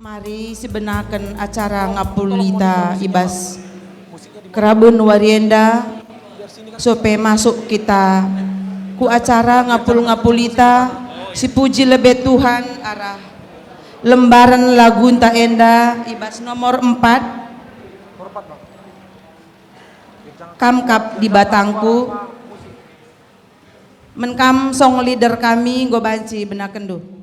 Mari sebenakan acara ngapulita ibas kerabun warienda supaya masuk kita ku acara ngapulita si puji lebih Tuhan arah lembaran lagu ta enda ibas nomor 4 kamkap di batangku menkam song leader kami go banci benaken do.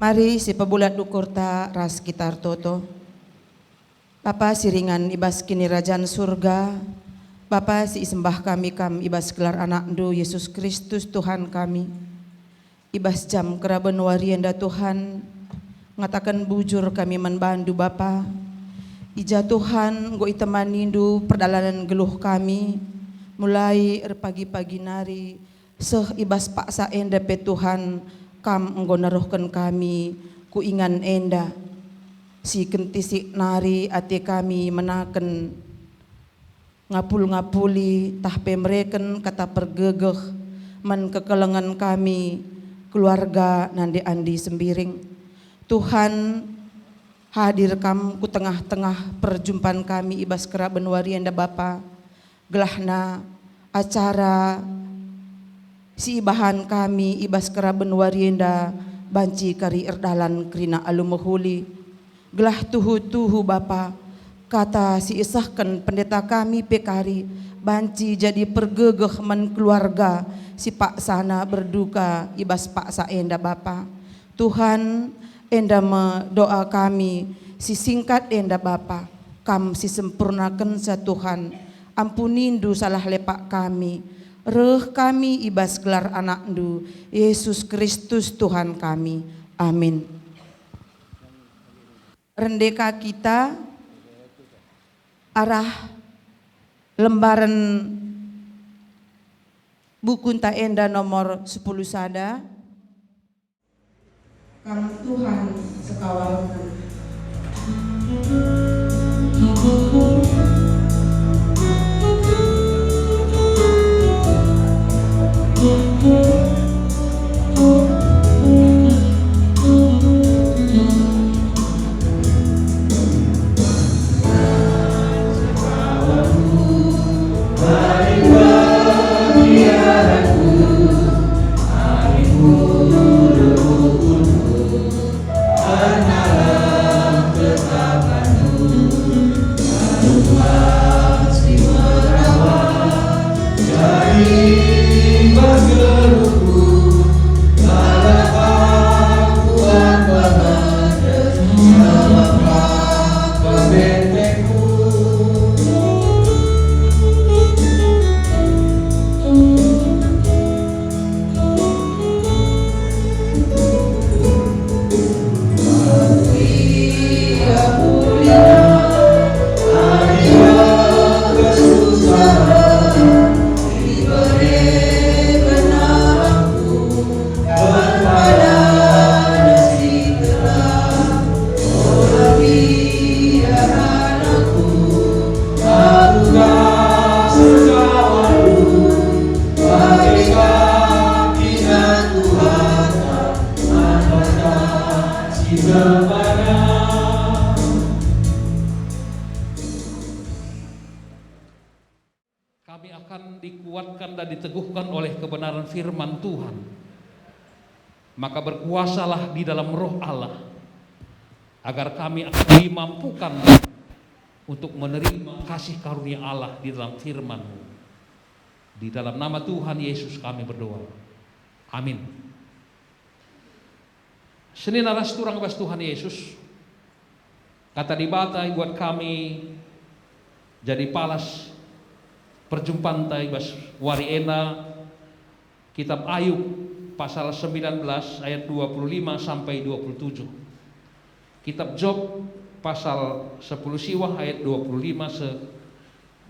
Mari si pebulat dukur ta ras kitar toto. Bapa siringan ibas kini rajaan surga. Bapa si sembah kami kam ibas gelar anak do Yesus Kristus Tuhan kami. Ibas jam keraben warienda Tuhan. Ngatakan bujur kami menbandu Bapa. Ija Tuhan go itemani du perdalanan geluh kami. Mulai pagi-pagi nari seh ibas paksa enda pe Tuhan. Kam enggo naruhkan kami ku ingan enda si kentisik nari ate kami menaken ngapul-ngapuli tah pemreken kata pergegeh men kekelengan kami keluarga nandi andi sembiring. Tuhan hadir kam ku tengah-tengah perjumpaan kami ibas keraben warienda Bapa gelahna acara si bahan kami ibas keraben warienda banci kari erdalan kerina alumuhuli gelah tuhu Bapa kata si isahkan pendeta kami pekari banci jadi pergegeh men keluarga si pak sana berduka ibas pak saenda Bapa. Tuhan enda doa kami si singkat enda Bapa kam si sempurnakan sa Tuhan ampunindu salah lepak kami. Reh kami ibas gelar anak du Yesus Kristus Tuhan kami. Amin. Rendeka kita arah lembaran buku ta enda nomor 10 sada. Kang Tuhan sekawal. Kami akan dikuatkan dan diteguhkan oleh kebenaran firman Tuhan. Maka berkuasalah di dalam roh Allah, agar kami akan dimampukan untuk menerima kasih karunia Allah di dalam firman-Mu. Di dalam nama Tuhan Yesus kami berdoa. Amin. Senin aras turang bas Tuhan Yesus, kata dibatai buat kami jadi palas perjumpaan tai bas wariena kitab Ayub pasal 19 ayat 25 sampai 27. Kitab Job pasal 10 siwah ayat 25 se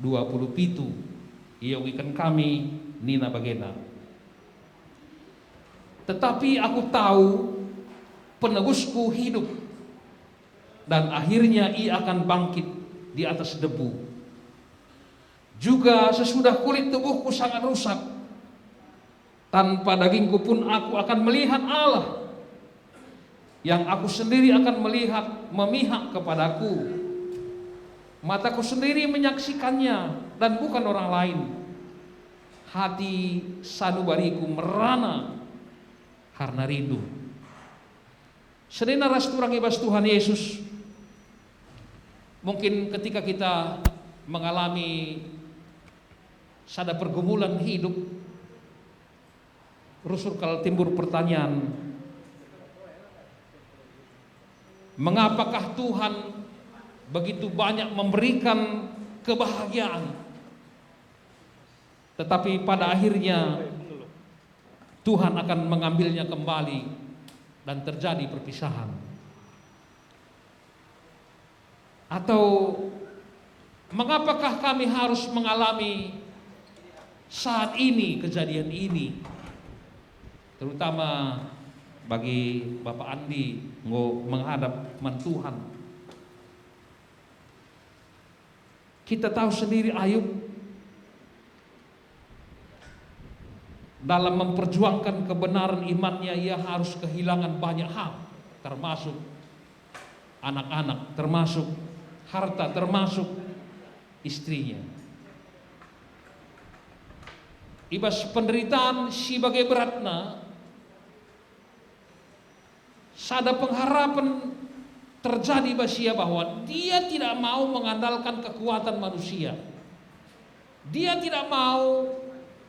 27. Iyawikan kami nina bagena. Tetapi aku tahu penebusku hidup, dan akhirnya ia akan bangkit di atas debu. Juga sesudah kulit tubuhku sangat rusak, tanpa dagingku pun aku akan melihat Allah, yang aku sendiri akan melihat memihak kepadaku. Mataku sendiri menyaksikannya dan bukan orang lain. Hati sanubariku merana karena rindu. Sedina ras turang ibas Tuhan Yesus, mungkin ketika kita mengalami sada pergumulan hidup, rusur kalau timbul pertanyaan, mengapakah Tuhan begitu banyak memberikan kebahagiaan, tetapi pada akhirnya Tuhan akan mengambilnya kembali dan terjadi perpisahan? Atau mengapakah kami harus mengalami saat ini kejadian ini, terutama bagi Bapak Andi menghadap Tuhan? Kita tahu sendiri Ayub dalam memperjuangkan kebenaran imannya, ia harus kehilangan banyak hal, termasuk anak-anak, termasuk harta, termasuk istrinya. Ibas penderitaan sebagai beratna, sada pengharapan terjadi basia bahwa dia tidak mau mengandalkan kekuatan manusia. Dia tidak mau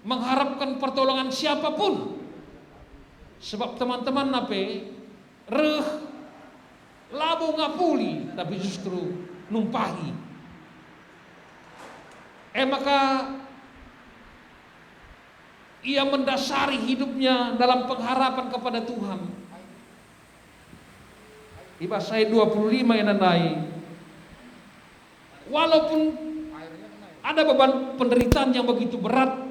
mengharapkan pertolongan siapapun. Sebab teman-teman nape reh labu ngapuli, tapi justru numpahi. Maka ia mendasari hidupnya dalam pengharapan kepada Tuhan. Ibas ayat 25 yang nandai, walaupun ada beban penderitaan yang begitu berat,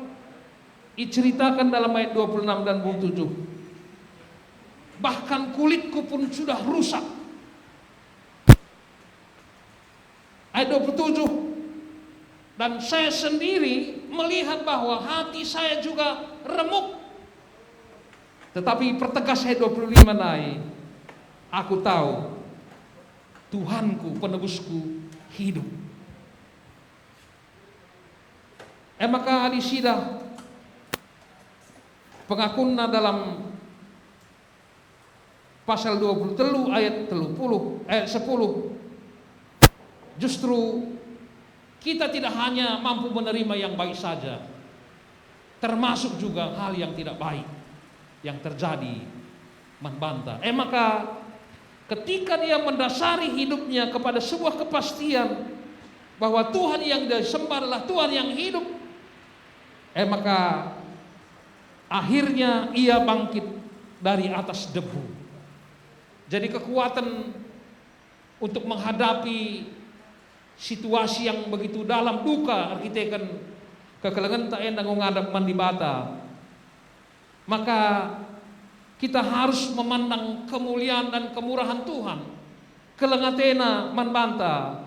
diceritakan dalam ayat 26 dan 27, bahkan kulitku pun sudah rusak. Ayat 27, dan saya sendiri melihat bahwa hati saya juga remuk. Tetapi pertegas ayat 25 naik, aku tahu Tuhanku penebusku hidup. Maka adisidah pengakuan dalam pasal 20 ayat 10, justru kita tidak hanya mampu menerima yang baik saja, termasuk juga hal yang tidak baik yang terjadi membantah. Maka ketika dia mendasari hidupnya kepada sebuah kepastian bahwa Tuhan yang disembah adalah Tuhan yang hidup, maka akhirnya ia bangkit dari atas debu. Jadi kekuatan untuk menghadapi situasi yang begitu dalam duka, arkitekan kekelengan tak endang ngadap mandibata, maka kita harus memandang kemuliaan dan kemurahan Tuhan. Kelengatena manbanta,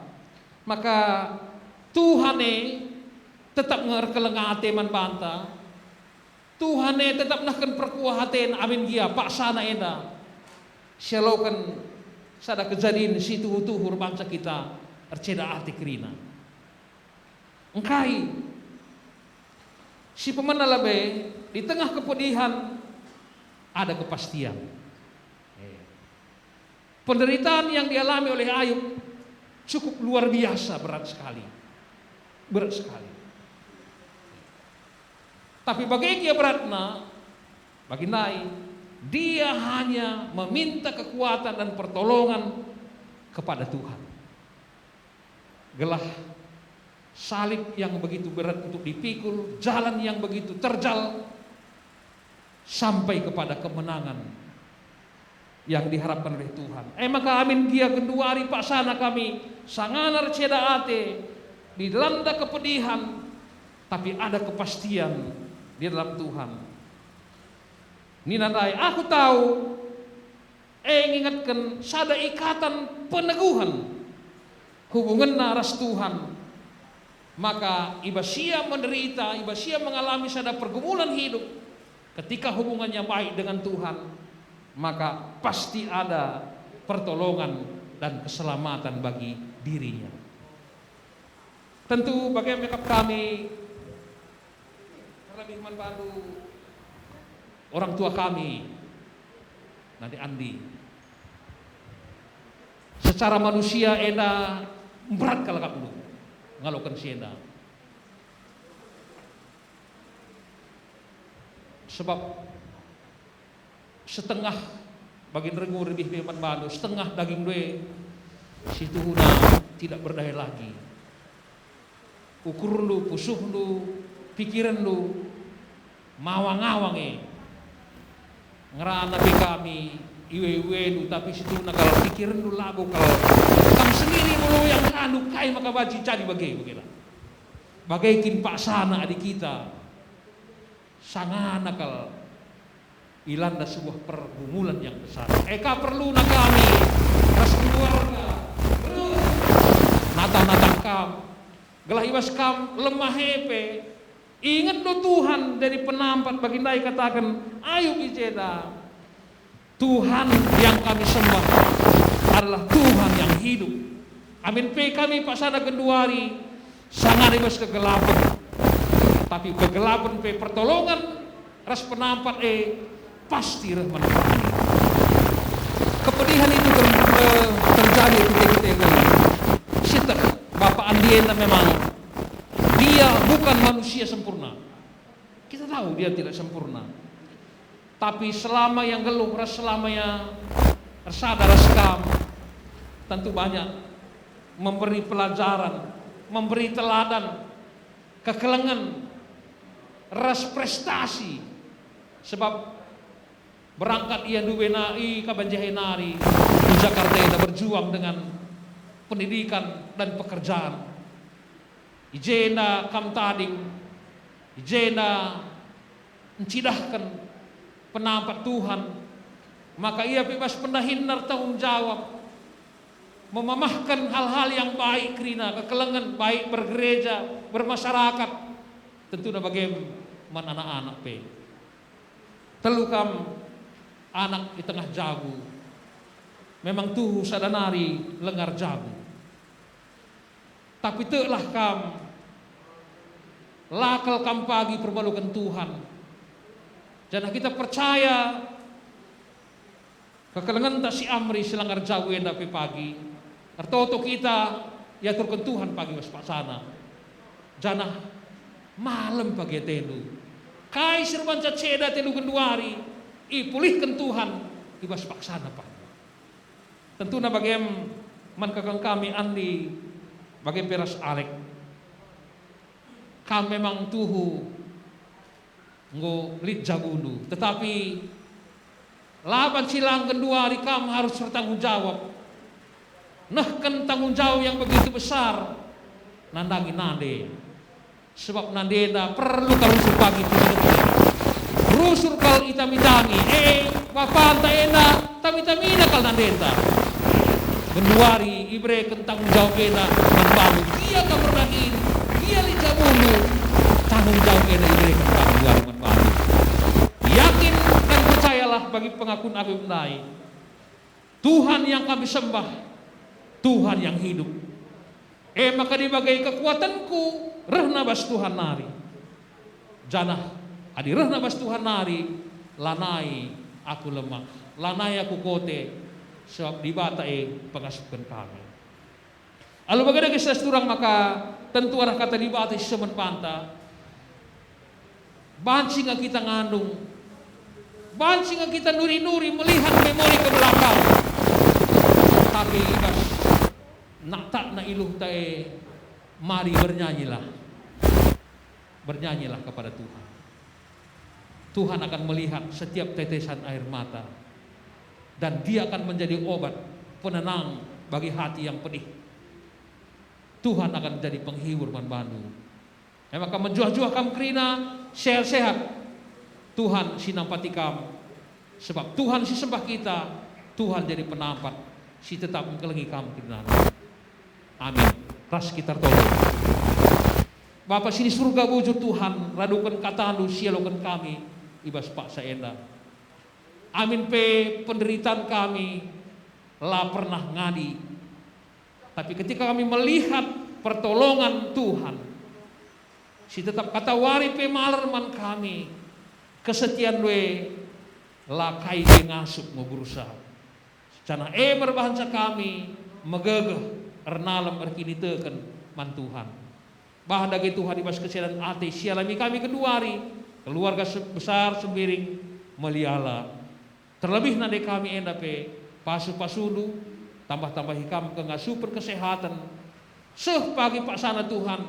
maka Tuhan tetap ngerkelengate manbanta, Tuhan tetap nahkan perkuahaten amin dia paksana ena sialokan sada kejadian si tuhur bangsa kita arceda ati kerina. Engkai si pemana labe di tengah kepedihan ada kepastian. Penderitaan yang dialami oleh Ayub cukup luar biasa, berat sekali. Berat sekali. Tapi bagi dia beratna, bagi Nai, dia hanya meminta kekuatan dan pertolongan kepada Tuhan. Gelah salib yang begitu berat untuk dipikul, jalan yang begitu terjal, sampai kepada kemenangan yang diharapkan oleh Tuhan. Maka amin dia genduari pak sana kami sanganar ceda ate dilanda kepedihan, tapi ada kepastian di dalam Tuhan. Ninandai, aku tahu ingatkan sada ikatan peneguhan hubungan naras Tuhan. Maka ibasia menderita, ibasia mengalami sada pergumulan hidup, ketika hubungannya baik dengan Tuhan, maka pasti ada pertolongan dan keselamatan bagi dirinya. Tentu bagaimana kami terlebih membantu orang tua kami nanti Andi. Secara manusia ena berat kalau kamu ngalokan siena. Sebab setengah bagi rengu lebih beman balu, setengah daging due si tuhuna tidak berdaya lagi. Ukur lu, pusuh lu, pikiran lu mawang-awang ngerana be kami iwe-iwe lu, tapi si tuhuna kalau pikiran lu lagu kalau kamu sendiri mulu yang anu kai maka baji jadi bagai bagaikin pak sana adik kita sangana kalau ilanda sebuah pergumulan yang besar. Eka perlu na kami ras keluarga terus nata-nata kam gelah ibas kam lemah hepe. Ingat lo Tuhan dari penampat bagindai katakan ayo ijeda. Tuhan yang kami sembah adalah Tuhan yang hidup. Amin pe kami pak sada genduari sangat ibas kegelapan. Tapi kegelapan pe pertolongan ras penampat pasti rahman kami. Kepedihan itu terjadi ketika kita sitek Bapak Andiena memang dia bukan manusia sempurna. Kita tahu dia tidak sempurna. Tapi selama yang geluh, selama yang sadar sekam, tentu banyak memberi pelajaran, memberi teladan, kekelengan, ras prestasi. Sebab berangkat ia duwenai kabanjahenari di Jakarta ia berjuang dengan pendidikan dan pekerjaan. Ijena kam tading, ijena mencidahkan penampat Tuhan, maka ia bebas pendahinar tanggung jawab, memamahkan hal-hal yang baik krina kekelengan baik bergereja, bermasyarakat, tentu na bagaimana anak-anak pe. Telu kam anak di tengah jagu memang tuh sadanari lengar jagu, tapi telah kam lakal kam pagi perbalukan Tuhan. Jangan kita percaya kekelengan tak si Amri selanggar jagu yang dapat pagi tertoto kita ya turkan Tuhan pagi waspak sana janah malam pagi telu kai serban ceda telu kenduari pulihkan Tuhan ibas paksana pak. Tentu na bagem man kakang kami Andi bagem peras Alek. Kami memang tuhu ngo lit jagunu, tetapi laban silang kedua hari kamu harus bertanggung jawab. Nahkan tanggung jawab yang begitu besar nandangi nade. Sebab nandena perlu kalau pagi rusur kal itami-tami bapak ena tami-tamina kal nandeta genduari ibre kentang jawab ena membangun dia kamerdahin dia licabulu tanggung jawab ena ibre kentang genduari membangun yakin dan percayalah bagi pengakuan Habib Nai Tuhan yang kami sembah, Tuhan yang hidup. Maka dibagai kekuatanku, rehna bas Tuhan nari. Janah, adi rehna bas Tuhan nari, lanai aku lemah, lanai aku kote, sebab dibatai pengasuhkan kami. Alu bagaimana kisah turang maka tentu arah kata dibatai semen panta. Banci nga kita ngandung, banci nga kita nuri-nuri melihat memori ke belakang. Tapi ibas naktak na iluh tae, mari bernyanyilah. Bernyanyilah kepada Tuhan. Tuhan akan melihat setiap tetesan air mata. Dan dia akan menjadi obat penenang bagi hati yang pedih. Tuhan akan menjadi penghibur manbandu. Maka menjuah-juah kam kerina sehat-sehat. Tuhan sinampati kam. Sebab Tuhan si sembah kita, Tuhan jadi penampat. Si tetap mengkelengi kam kerina. Amin. Ras kita tolong. Bapa sini surga wujud Tuhan, radukan katalu sialokan kami, ibas Pak Saenda. Amin pe penderitaan kami, lah pernah ngadi. Tapi ketika kami melihat pertolongan Tuhan, si tetap kata wari pe malerman kami, kesetiaan we lah kai ngasup mau berusaha. Cana berbahasa kami megegeh ernalem erkini teken man Tuhan. Bahan dagi Tuhan ibas kesehatan ate sialami kami keduari keluarga besar sembiring meliala. Terlebih nade kami endape pasu-pasudu tambah-tambah hikam kengasupan kesehatan. Seh pagi Pak sana Tuhan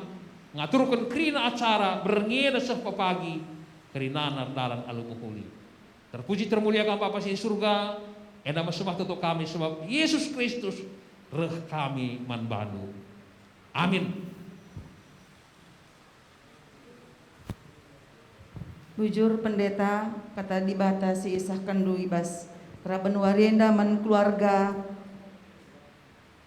ngaturkan kerina acara berngena seh pagi kerina dalan alumuhuli. Terpuji termuliakan Bapa di surga. Enda masembah tutup kami sebab Yesus Kristus reh kami manbanu. Amin. Bujur pendeta kata dibatasi isahkan du ibas raben warienda man keluarga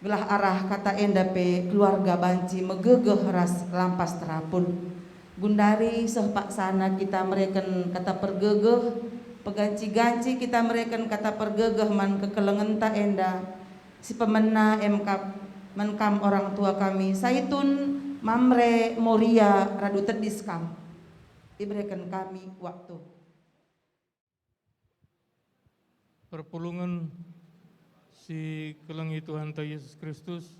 gelah arah kata enda pe keluarga banci megegeh ras lampas terapun gundari seh Pak sana kita mereken kata pergegeh peganci-ganci kita mereken kata pergegeh man kekelengen ta enda si pemena menkam orang tua kami saitun mamre moria radu tediskam diberikan kami waktu. Perpulungan si kelengi Tuhan Yesus Kristus,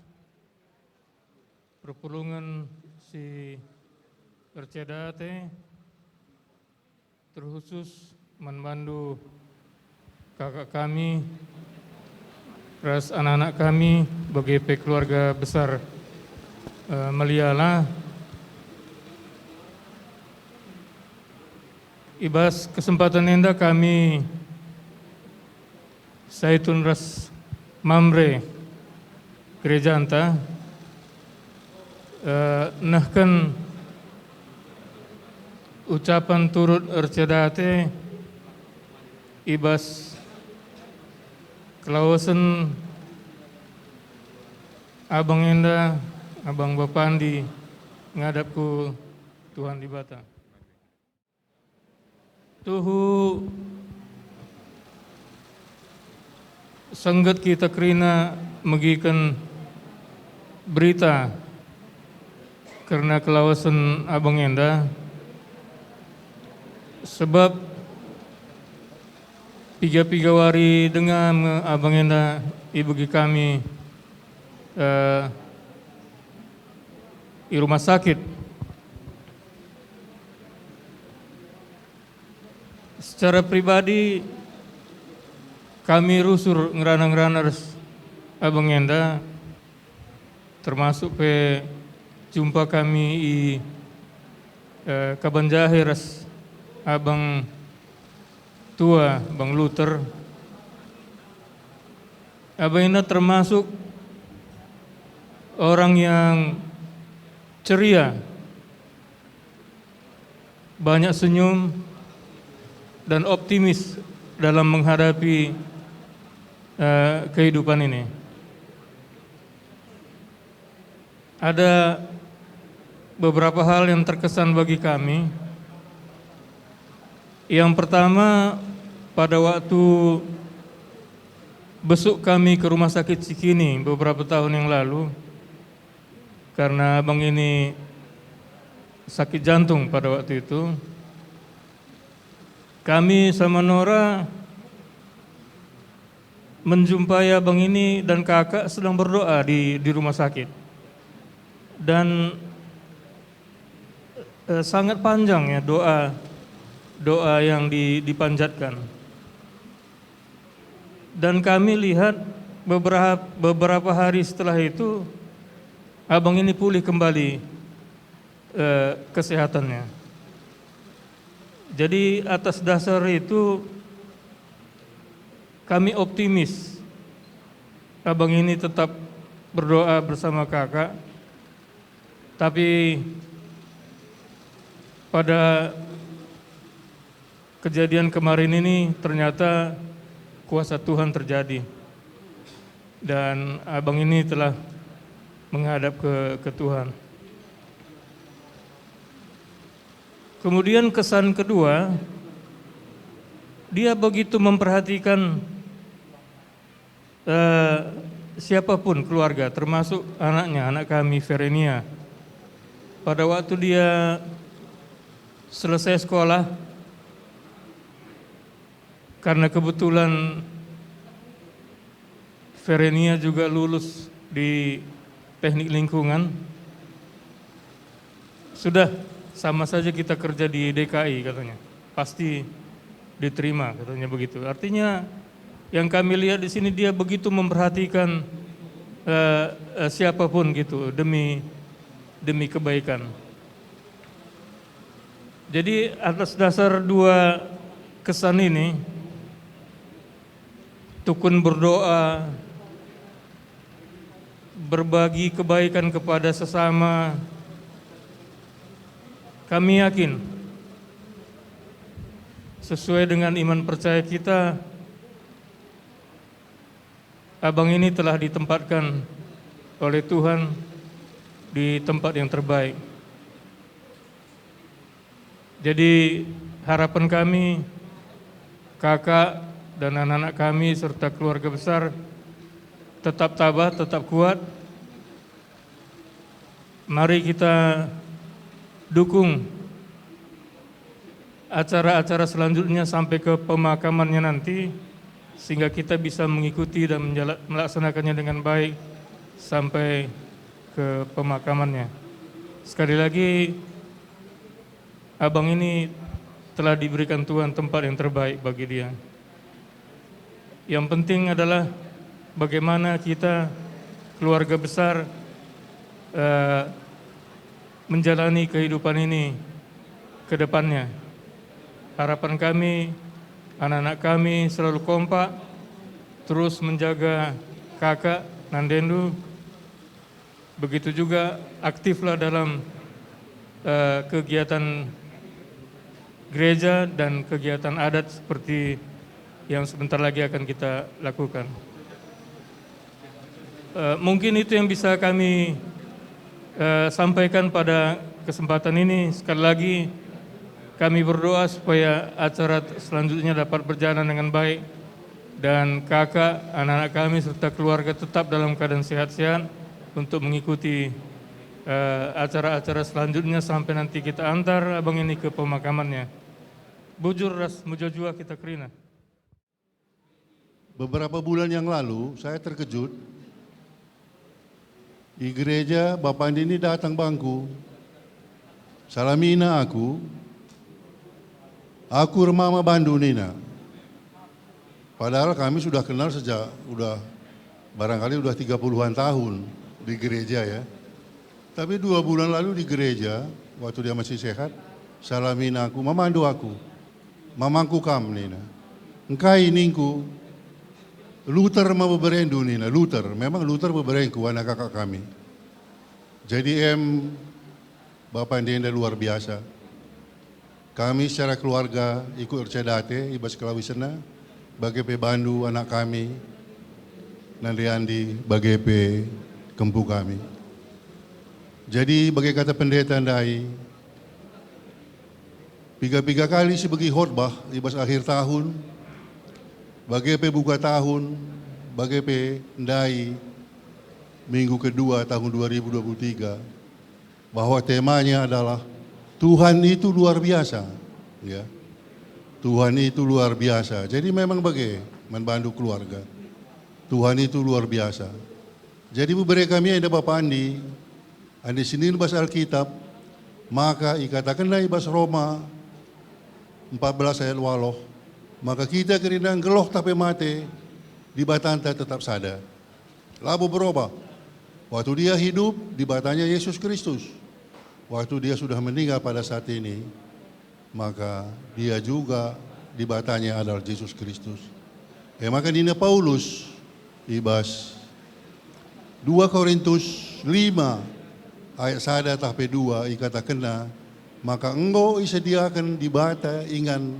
perpulungan si percedate, terkhusus manbandu kakak kami, ras anak-anak kami, bagi keluarga besar Meliala. Ibas kesempatan enda kami saitun ras mamre gereja anta nahkan ucapan turut ercedate ibas kelawasan abang enda abang bapandi ngadapku Tuhan di bata. Tuhu sanggat kita kerina megikan berita karena kelawasan abang enda sebab piga wari dengan abang enda ibagi kami di rumah sakit. Secara pribadi kami rusur ngerana-ngerana abang enda termasuk pe jumpa kami di Kabanjahe ras abang tua Bang Luther. Abang enda termasuk orang yang ceria, banyak senyum dan optimis dalam menghadapi kehidupan ini. Ada beberapa hal yang terkesan bagi kami. Yang pertama, pada waktu besuk kami ke rumah sakit Cikini beberapa tahun yang lalu karena abang ini sakit jantung pada waktu itu. Kami sama Nora menjumpai abang ini dan kakak sedang berdoa di rumah sakit. Dan sangat panjang ya doa yang dipanjatkan. Dan kami lihat beberapa hari setelah itu abang ini pulih kembali kesehatannya. Jadi atas dasar itu kami optimis abang ini tetap berdoa bersama kakak. Tapi pada kejadian kemarin ini ternyata kuasa Tuhan terjadi. Dan abang ini telah menghadap ke Tuhan. Kemudian kesan kedua, dia begitu memperhatikan siapapun keluarga, termasuk anaknya, anak kami Verenia. Pada waktu dia selesai sekolah, karena kebetulan Verenia juga lulus di teknik lingkungan, sudah sama saja kita kerja di DKI katanya, pasti diterima katanya begitu. Artinya yang kami lihat di sini dia begitu memperhatikan siapapun gitu demi kebaikan. Jadi atas dasar dua kesan ini, tekun berdoa, berbagi kebaikan kepada sesama, kami yakin sesuai dengan iman percaya kita, abang ini telah ditempatkan oleh Tuhan di tempat yang terbaik. Jadi harapan kami, kakak dan anak-anak kami serta keluarga besar tetap tabah, tetap kuat. Mari kita dukung acara-acara selanjutnya sampai ke pemakamannya nanti, sehingga kita bisa mengikuti dan melaksanakannya dengan baik sampai ke pemakamannya. Sekali lagi, abang ini telah diberikan Tuhan tempat yang terbaik bagi dia. Yang penting adalah bagaimana kita keluarga besar menjalani kehidupan ini ke depannya. Harapan kami, anak-anak kami selalu kompak, terus menjaga kakak Nandendu, begitu juga aktiflah dalam kegiatan gereja dan kegiatan adat seperti yang sebentar lagi akan kita lakukan. Mungkin itu yang bisa kami sampaikan pada kesempatan ini. Sekali lagi kami berdoa supaya acara selanjutnya dapat berjalan dengan baik dan kakak, anak-anak kami serta keluarga tetap dalam keadaan sehat-sehat untuk mengikuti acara-acara selanjutnya sampai nanti kita antar abang ini ke pemakamannya. Bujur ras mujajua kita kerina. Beberapa bulan yang lalu saya terkejut di gereja Bapak Andi ini datang bangku, salamina aku Remama Bandu Nina. Padahal kami sudah kenal sejak barangkali 30-an tahun di gereja ya. Tapi 2 bulan lalu di gereja, waktu dia masih sehat, salamina aku, mamandu aku, mamangku kam Nina. Engkai ningku, Luther mau beberendu Nina, Luther beberengku anak kakak kami. Jadi Bapak Ndenda luar biasa. Kami secara keluarga ikut Ercedate, Ibas Kelawisena, BGP Bandu anak kami, Nandiandi, BGP Kempu kami. Jadi bagi kata pendeta Ndai, 3 kali sebagi khotbah Ibas akhir tahun, BGP buka tahun, Bagaimana ndai minggu kedua tahun 2023 bahwa temanya adalah Tuhan itu luar biasa, ya. Tuhan itu luar biasa. Jadi memang membantu keluarga. Tuhan itu luar biasa. Jadi beberapa kami ada Bapak Andi sini bahasa Alkitab, maka ikatakanlah bahasa Roma 14 ayat waloh, maka kita kerindang geloh tapi mati, di batanta tetap sadar. Lalu berubah. Waktu dia hidup, di batanya Yesus Kristus. Waktu dia sudah meninggal pada saat ini, maka dia juga di batanya adalah Yesus Kristus. Maka Nina Paulus, ibas 2 Korintus 5 ayat 1 sampai 2 ikatakanna, maka engkau isediakan di bata ingan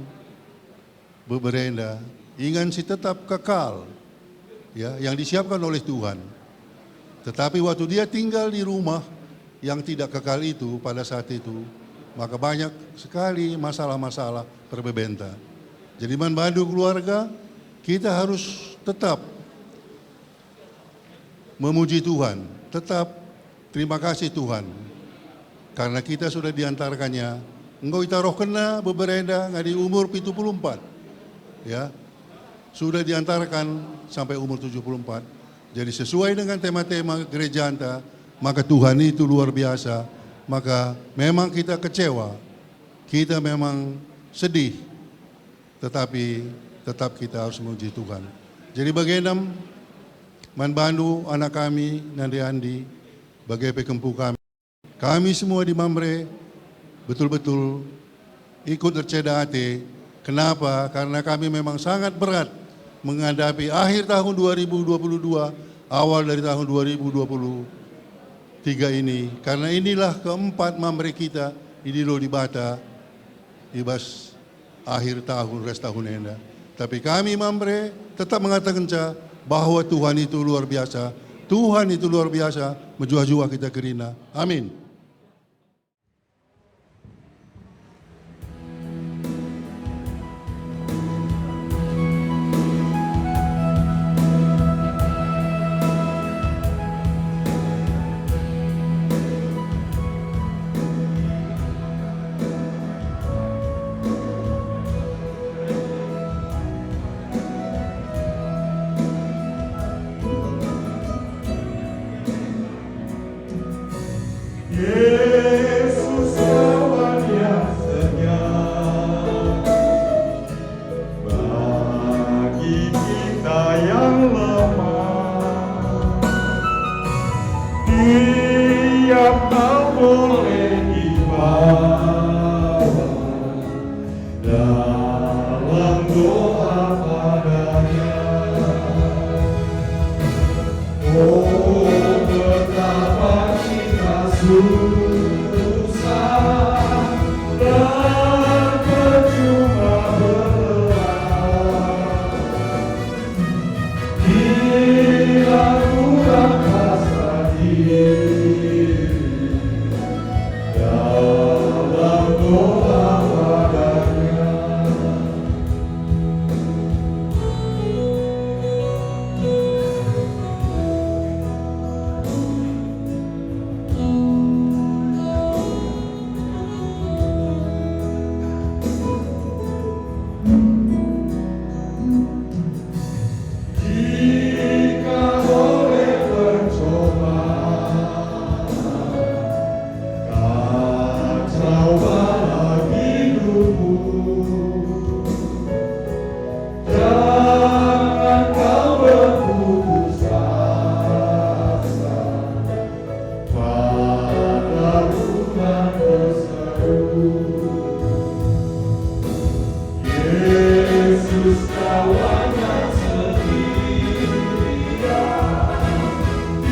beberenda, ingan si tetap kekal, ya, yang disiapkan oleh Tuhan. Tetapi waktu dia tinggal di rumah yang tidak kekal itu pada saat itu, maka banyak sekali masalah-masalah berbebenta. Jadi membantu keluarga, kita harus tetap memuji Tuhan, tetap terima kasih Tuhan, karena kita sudah diantarkannya. Engkau itaroh kena beberenda ngadi umur 74, ya, sudah diantarkan sampai umur 74. Jadi sesuai dengan tema-tema gereja anta, maka Tuhan itu luar biasa. Maka memang kita kecewa, kita memang sedih, tetapi tetap kita harus memuji Tuhan. Jadi bagaimana membantu anak kami, Nandi Andi, bagai pekempu kami semua di Mamre betul-betul ikut terceda hati. Kenapa? Karena kami memang sangat berat menghadapi akhir tahun 2022, awal dari tahun 2023 ini. Karena inilah keempat Mamre kita, ini loh di Bata, ibas akhir tahun, res tahun enda. Tapi kami Mamre tetap mengatakan bahwa Tuhan itu luar biasa. Tuhan itu luar biasa, menjua-jua kita kerina. Amin. Yesus kawan yang senyap bagi kita yang lemah. Dia tak boleh dibawa dalam doa padanya. Oh, betapa kita susah dan percuma berdoa. Bila kurang rasa diri dalam doa padanya. Jika boleh mencoba, kacau balau hidupmu, jangan kau berputus asa, pada Tuhan berseru. Yesus kawan yang setia,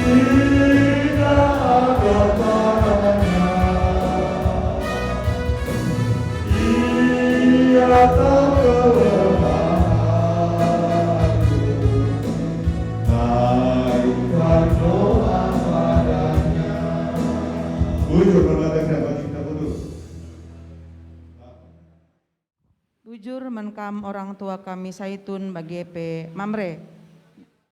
tidak ada tandanya. Ia tak kelemahanku, naikkan doa padanya. Bujur berbagai bagi kita putus. Bujur menkam orang tua kami Saitun bagi Mamre.